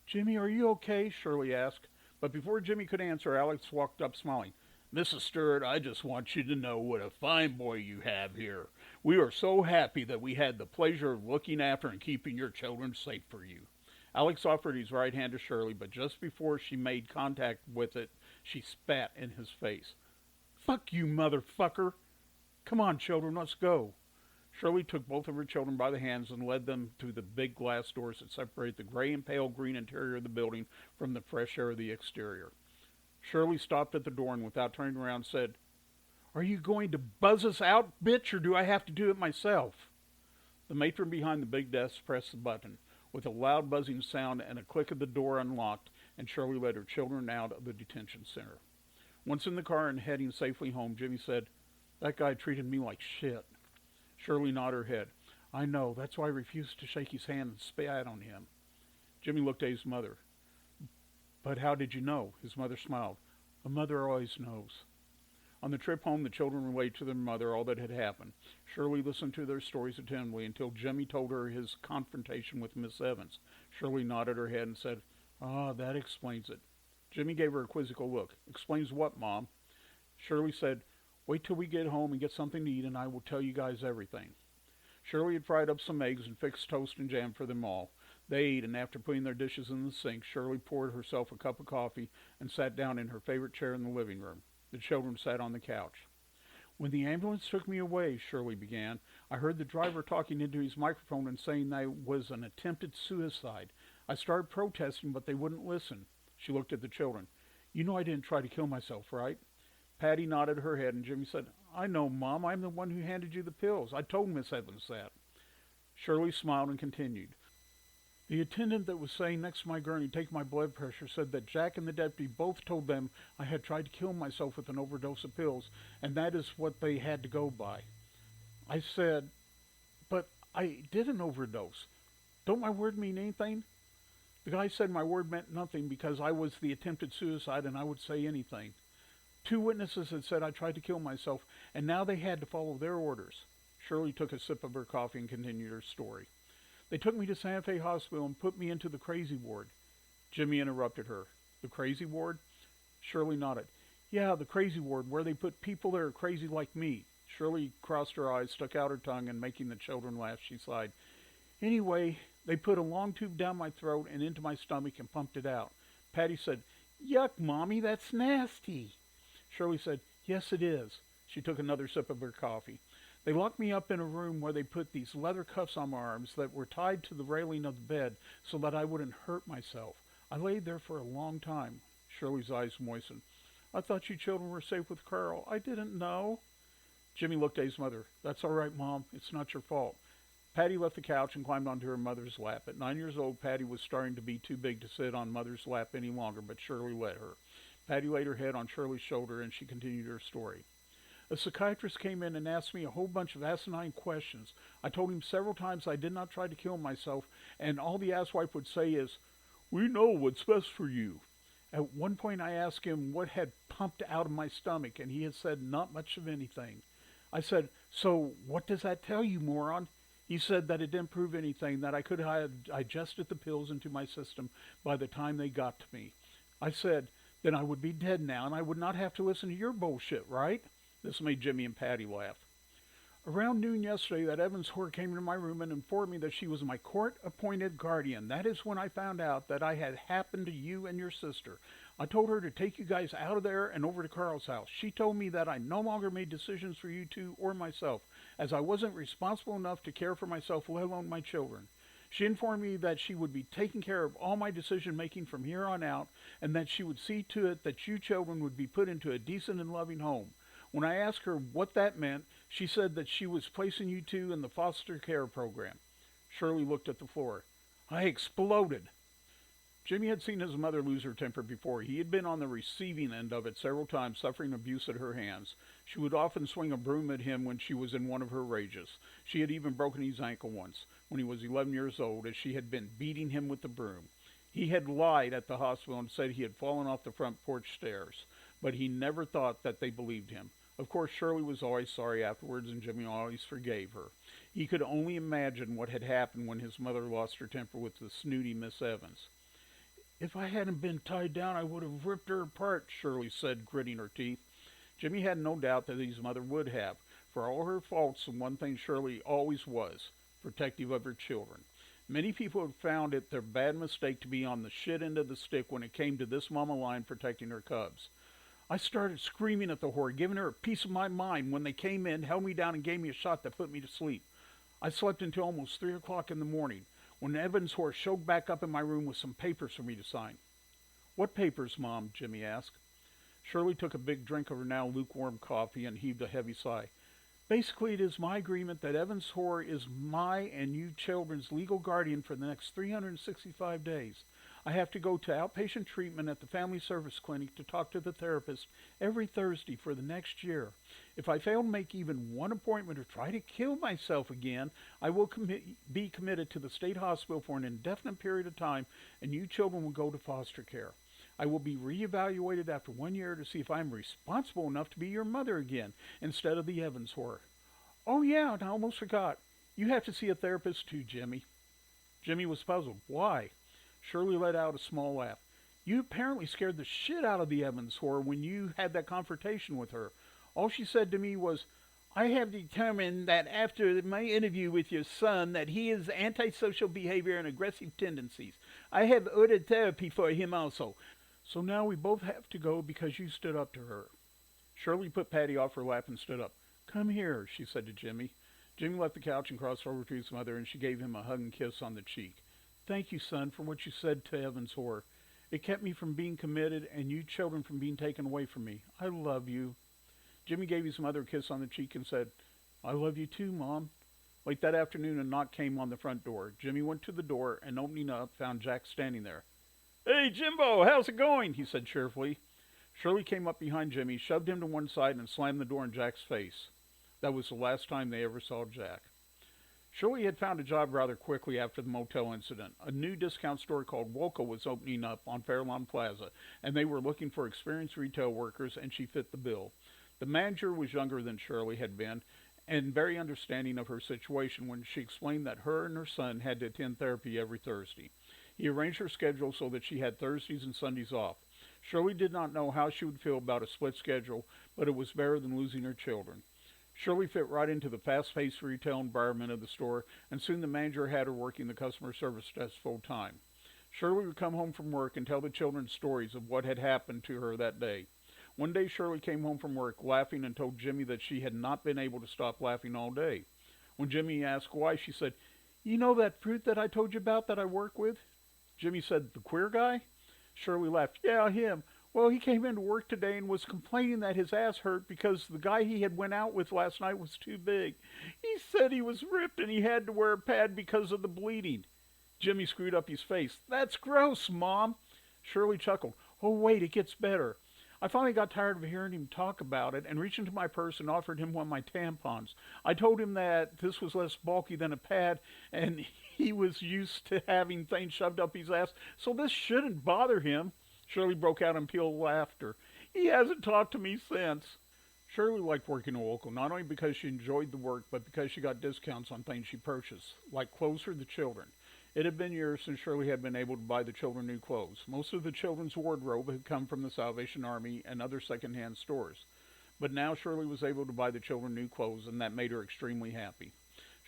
"Jimmy, are you okay?" Shirley asked. But before Jimmy could answer, Alex walked up smiling. "Mrs. Stewart, I just want you to know what a fine boy you have here. We are so happy that we had the pleasure of looking after and keeping your children safe for you." Alex offered his right hand to Shirley, but just before she made contact with it, she spat in his face. "Fuck you, motherfucker! Come on, children, let's go." Shirley took both of her children by the hands and led them to the big glass doors that separate the gray and pale green interior of the building from the fresh air of the exterior. Shirley stopped at the door and, without turning around, said, "Are you going to buzz us out, bitch, or do I have to do it myself?" The matron behind the big desk pressed the button. With a loud buzzing sound and a click of the door unlocked, and Shirley led her children out of the detention center. Once in the car and heading safely home, Jimmy said, "That guy treated me like shit." Shirley nodded her head. "I know, that's why I refused to shake his hand and spat on him." Jimmy looked at his mother. "But how did you know?" His mother smiled. "A mother always knows." On the trip home, the children related to their mother all that had happened. Shirley listened to their stories attentively until Jimmy told her his confrontation with Miss Evans. Shirley nodded her head and said, "Ah, that explains it." Jimmy gave her a quizzical look. "Explains what, Mom?" Shirley said, "Wait till we get home and get something to eat, and I will tell you guys everything." Shirley had fried up some eggs and fixed toast and jam for them all. They ate, and after putting their dishes in the sink, Shirley poured herself a cup of coffee and sat down in her favorite chair in the living room. The children sat on the couch. "When the ambulance took me away," Shirley began, "I heard the driver talking into his microphone and saying that it was an attempted suicide. I started protesting, but they wouldn't listen." She looked at the children. "You know I didn't try to kill myself, right?" Patty nodded her head, and Jimmy said, "I know, Mom. I'm the one who handed you the pills. I told Miss Evans that." Shirley smiled and continued. "The attendant that was saying next to my gurney, take my blood pressure, said that Jack and the deputy both told them I had tried to kill myself with an overdose of pills, and that is what they had to go by." I said, "But I didn't overdose. Don't my word mean anything?" The guy said my word meant nothing because I was the attempted suicide and I would say anything. Two witnesses had said I tried to kill myself, and now they had to follow their orders. Shirley took a sip of her coffee and continued her story. "They took me to Santa Fe Hospital and put me into the crazy ward." Jimmy interrupted her. "The crazy ward?" Shirley nodded. "Yeah, the crazy ward, where they put people that are crazy like me." Shirley crossed her eyes, stuck out her tongue, and making the children laugh, she sighed. "Anyway, they put a long tube down my throat and into my stomach and pumped it out." Patty said, "Yuck, Mommy, that's nasty." Shirley said, "Yes, it is." She took another sip of her coffee. "They locked me up in a room where they put these leather cuffs on my arms that were tied to the railing of the bed so that I wouldn't hurt myself. I laid there for a long time." Shirley's eyes moistened. "I thought you children were safe with Carl. I didn't know." Jimmy looked at his mother. "That's all right, Mom. It's not your fault." Patty left the couch and climbed onto her mother's lap. At 9 years old, Patty was starting to be too big to sit on Mother's lap any longer, but Shirley let her. Patty laid her head on Shirley's shoulder and she continued her story. A psychiatrist came in and asked me a whole bunch of asinine questions. I told him several times I did not try to kill myself, and all the asswipe would say is, "We know what's best for you." At one point I asked him what had pumped out of my stomach, and he had said not much of anything. I said, "So what does that tell you, moron?" He said that it didn't prove anything, that I could have digested the pills into my system by the time they got to me. I said, "Then I would be dead now, and I would not have to listen to your bullshit, right?" This made Jimmy and Patty laugh. Around noon yesterday, that Evans whore came into my room and informed me that she was my court-appointed guardian. That is when I found out that I had happened to you and your sister. I told her to take you guys out of there and over to Carl's house. She told me that I no longer made decisions for you two or myself, as I wasn't responsible enough to care for myself, let alone my children. She informed me that she would be taking care of all my decision-making from here on out, and that she would see to it that you children would be put into a decent and loving home. When I asked her what that meant, she said that she was placing you two in the foster care program. Shirley looked at the floor. I exploded. Jimmy had seen his mother lose her temper before. He had been on the receiving end of it several times, suffering abuse at her hands. She would often swing a broom at him when she was in one of her rages. She had even broken his ankle once, when he was 11 years old, as she had been beating him with the broom. He had lied at the hospital and said he had fallen off the front porch stairs, but he never thought that they believed him. Of course, Shirley was always sorry afterwards, and Jimmy always forgave her. He could only imagine what had happened when his mother lost her temper with the snooty Miss Evans. If I hadn't been tied down, I would have ripped her apart, Shirley said, gritting her teeth. Jimmy had no doubt that his mother would have. For all her faults, the one thing Shirley always was, protective of her children. Many people had found it their bad mistake to be on the shit end of the stick when it came to this mama lion protecting her cubs. I started screaming at the whore, giving her a piece of my mind when they came in, held me down, and gave me a shot that put me to sleep. I slept until almost 3 o'clock in the morning, when Evans' whore showed back up in my room with some papers for me to sign. What papers, Mom? Jimmy asked. Shirley took a big drink of her now lukewarm coffee and heaved a heavy sigh. Basically, it is my agreement that Evans' whore is my and you children's legal guardian for the next 365 days. I have to go to outpatient treatment at the family service clinic to talk to the therapist every Thursday for the next year. If I fail to make even one appointment or try to kill myself again, I will be committed to the state hospital for an indefinite period of time, and you children will go to foster care. I will be reevaluated after 1 year to see if I am responsible enough to be your mother again, instead of the Evans whore. Oh yeah, and I almost forgot. You have to see a therapist too, Jimmy. Jimmy was puzzled. Why? Shirley let out a small laugh. You apparently scared the shit out of the Evans whore when you had that confrontation with her. All she said to me was, I have determined that after my interview with your son that he has antisocial behavior and aggressive tendencies. I have ordered therapy for him also. So now we both have to go because you stood up to her. Shirley put Patty off her lap and stood up. Come here, she said to Jimmy. Jimmy left the couch and crossed over to his mother, and she gave him a hug and kiss on the cheek. Thank you, son, for what you said to Evans' whore. It kept me from being committed and you children from being taken away from me. I love you. Jimmy gave his mother a kiss on the cheek and said, I love you too, Mom. Late that afternoon, a knock came on the front door. Jimmy went to the door and, opening up, found Jack standing there. Hey, Jimbo, how's it going? He said cheerfully. Shirley came up behind Jimmy, shoved him to one side, and slammed the door in Jack's face. That was the last time they ever saw Jack. Shirley had found a job rather quickly after the motel incident. A new discount store called Woka was opening up on Fairlawn Plaza, and they were looking for experienced retail workers, and she fit the bill. The manager was younger than Shirley had been, and very understanding of her situation when she explained that her and her son had to attend therapy every Thursday. He arranged her schedule so that she had Thursdays and Sundays off. Shirley did not know how she would feel about a split schedule, but it was better than losing her children. Shirley fit right into the fast-paced retail environment of the store, and soon the manager had her working the customer service desk full-time. Shirley would come home from work and tell the children stories of what had happened to her that day. One day Shirley came home from work laughing and told Jimmy that she had not been able to stop laughing all day. When Jimmy asked why, she said, You know that fruit that I told you about that I work with? Jimmy said, The queer guy? Shirley laughed. Yeah, him. Well, he came into work today and was complaining that his ass hurt because the guy he had went out with last night was too big. He said he was ripped and he had to wear a pad because of the bleeding. Jimmy screwed up his face. That's gross, Mom. Shirley chuckled. Oh, wait, it gets better. I finally got tired of hearing him talk about it and reached into my purse and offered him one of my tampons. I told him that this was less bulky than a pad and he was used to having things shoved up his ass, so this shouldn't bother him. Shirley broke out in peal laughter. He hasn't talked to me since. Shirley liked working at local, not only because she enjoyed the work, but because she got discounts on things she purchased, like clothes for the children. It had been years since Shirley had been able to buy the children new clothes. Most of the children's wardrobe had come from the Salvation Army and other second-hand stores. But now Shirley was able to buy the children new clothes, and that made her extremely happy.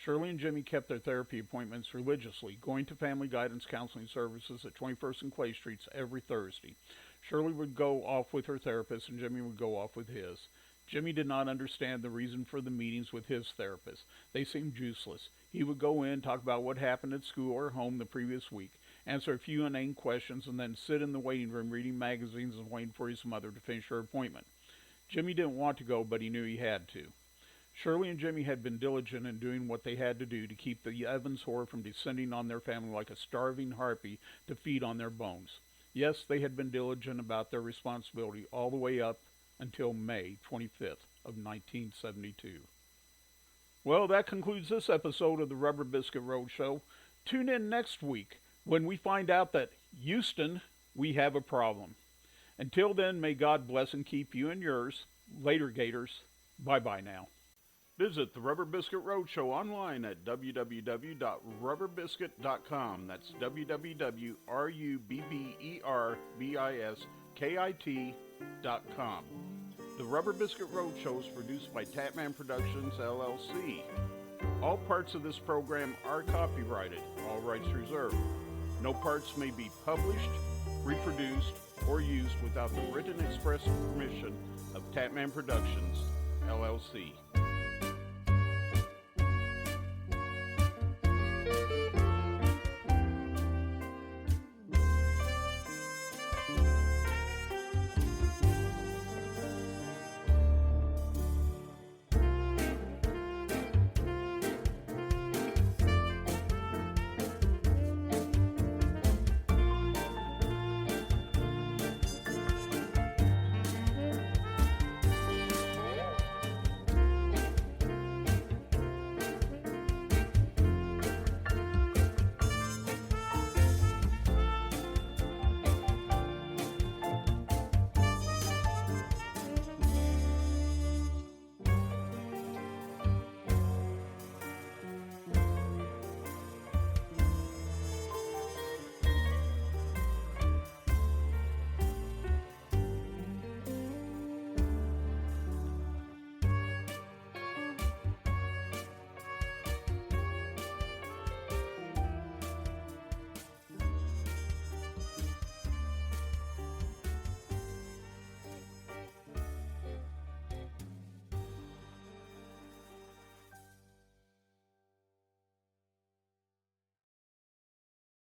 Shirley and Jimmy kept their therapy appointments religiously, going to family guidance counseling services at 21st and Clay Streets every Thursday. Shirley would go off with her therapist, and Jimmy would go off with his. Jimmy did not understand the reason for the meetings with his therapist. They seemed useless. He would go in, talk about what happened at school or home the previous week, answer a few inane questions, and then sit in the waiting room reading magazines and waiting for his mother to finish her appointment. Jimmy didn't want to go, but he knew he had to. Shirley and Jimmy had been diligent in doing what they had to do to keep the Evans horror from descending on their family like a starving harpy to feed on their bones. Yes, they had been diligent about their responsibility all the way up until May 25th of 1972. Well, that concludes this episode of the Rubber Biscuit Roadshow. Tune in next week when we find out that, Houston, we have a problem. Until then, may God bless and keep you and yours. Later, Gators. Bye-bye now. Visit the Rubber Biscuit Roadshow online at www.rubberbiscuit.com. That's www.rubberbiskit.com. The Rubber Biscuit Roadshow is produced by Tatman Productions, LLC. All parts of this program are copyrighted, all rights reserved. No parts may be published, reproduced, or used without the written express permission of Tatman Productions, LLC.